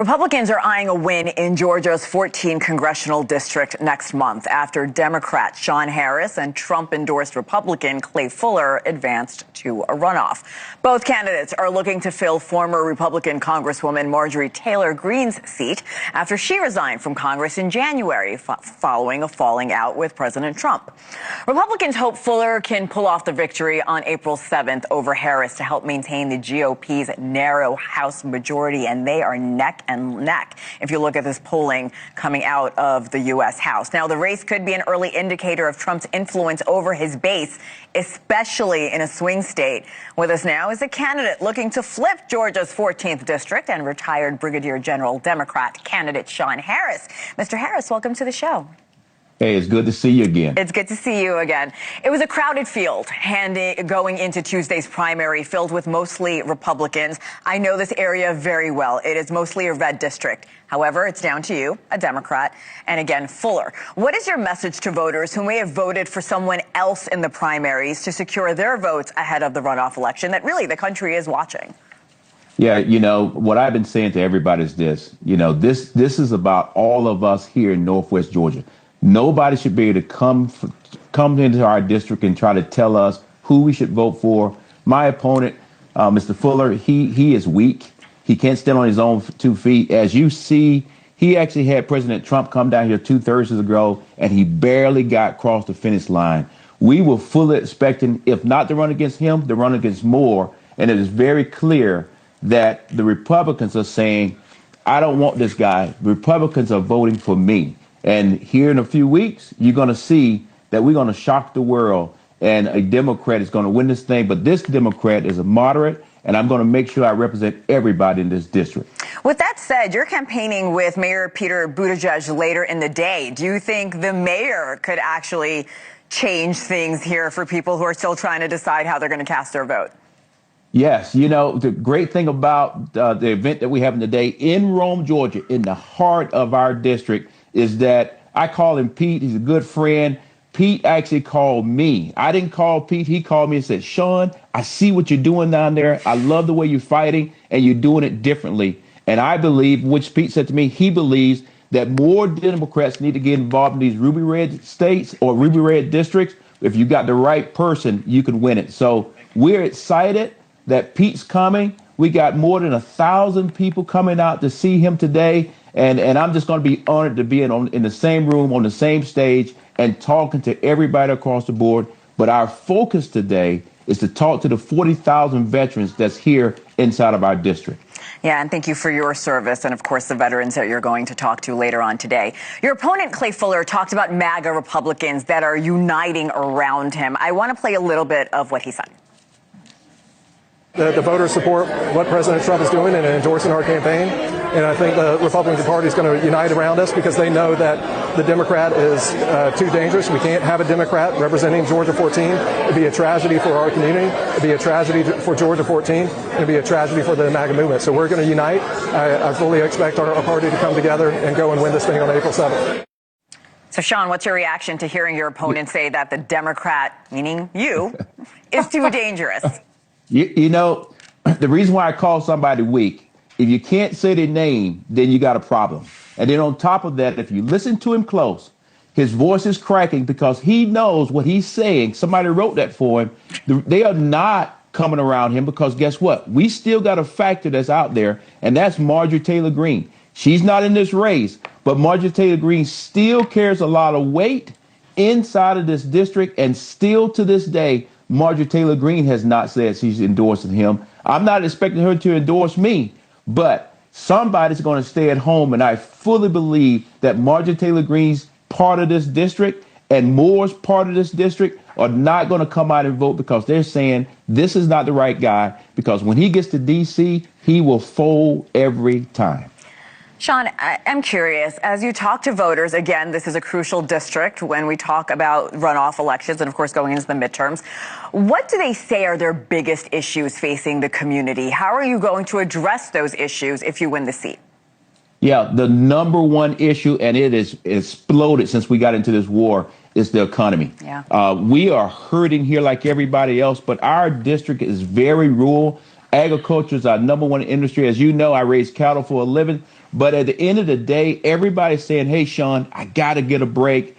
Republicans are eyeing a win in Georgia's 14th congressional district next month after Democrat Shawn Harris and Trump-endorsed Republican Clay Fuller advanced to a runoff. Both candidates are looking to fill former Republican Congresswoman Marjorie Taylor Greene's seat after she resigned from Congress in January following a falling out with President Trump. Republicans hope Fuller can pull off the victory on April 7th over Harris to help maintain the GOP's narrow House majority, and they are neck and neck if you look at this polling coming out of the U.S. House. Now, the race could be an early indicator of Trump's influence over his base, especially in a swing state. With us now is a candidate looking to flip Georgia's 14th district and retired Brigadier General Democrat candidate Shawn Harris. Mr. Harris, welcome to the show. Hey, it's good to see you again. It's good to see you again. It was a crowded field going into Tuesday's primary, filled with mostly Republicans. I know this area very well. It is mostly a red district. However, it's down to you, a Democrat, and again, Fuller. What is your message to voters who may have voted for someone else in the primaries to secure their votes ahead of the runoff election that really the country is watching? Yeah, what I've been saying to everybody is this. This is about all of us here in Northwest Georgia. Nobody should be able to come into our district and try to tell us who we should vote for. My opponent, Mr. Fuller, he is weak. He can't stand on his own 2 feet. As you see, he actually had President Trump come down here 2 Thursdays ago, and he barely got across the finish line. We were fully expecting, if not to run against him, to run against Moore. And it is very clear that the Republicans are saying, I don't want this guy. Republicans are voting for me. And here in a few weeks, you're going to see that we're going to shock the world and a Democrat is going to win this thing. But this Democrat is a moderate, and I'm going to make sure I represent everybody in this district. With that said, you're campaigning with Mayor Peter Buttigieg later in the day. Do you think the mayor could actually change things here for people who are still trying to decide how they're going to cast their vote? Yes. The great thing about the event that we have today in Rome, Georgia, in the heart of our district, is that I call him Pete. He's a good friend. Pete actually called me. I didn't call Pete. He called me and said, Shawn, I see what you're doing down there. I love the way you're fighting and you're doing it differently. And I believe, which Pete said to me, he believes that more Democrats need to get involved in these ruby red states or ruby red districts. If you got the right person, you can win it. So we're excited that Pete's coming. We got more than 1,000 people coming out to see him today. And I'm just going to be honored to be in the same room, on the same stage, and talking to everybody across the board. But our focus today is to talk to the 40,000 veterans that's here inside of our district. Yeah, and thank you for your service and, of course, the veterans that you're going to talk to later on today. Your opponent, Clay Fuller, talked about MAGA Republicans that are uniting around him. I want to play a little bit of what he said. The voters support what President Trump is doing and endorsing our campaign. And I think the Republican Party is going to unite around us because they know that the Democrat is too dangerous. We can't have a Democrat representing Georgia 14. It'd be a tragedy for our community. It'd be a tragedy for Georgia 14. It'd be a tragedy for the MAGA movement. So we're going to unite. I fully expect our party to come together and go and win this thing on April 7th. So, Shawn, what's your reaction to hearing your opponent say that the Democrat, meaning you, is too dangerous? The reason why I call somebody weak, if you can't say their name, then you got a problem. And then on top of that, if you listen to him close, his voice is cracking because he knows what he's saying. Somebody wrote that for him. They are not coming around him because guess what? We still got a factor that's out there, and that's Marjorie Taylor Greene. She's not in this race, but Marjorie Taylor Greene still carries a lot of weight inside of this district, and still to this day, Marjorie Taylor Greene has not said she's endorsing him. I'm not expecting her to endorse me, but somebody's going to stay at home. And I fully believe that Marjorie Taylor Greene's part of this district and Moore's part of this district are not going to come out and vote because they're saying this is not the right guy, because when he gets to D.C., he will fold every time. Shawn, I'm curious, as you talk to voters, again, this is a crucial district when we talk about runoff elections and, of course, going into the midterms. What do they say are their biggest issues facing the community? How are you going to address those issues if you win the seat? Yeah, the number one issue, and it has exploded since we got into this war, is the economy. Yeah. We are hurting here like everybody else, but our district is very rural. Agriculture is our number one industry. As you know, I raise cattle for a living. But at the end of the day, everybody's saying, hey, Shawn, I got to get a break.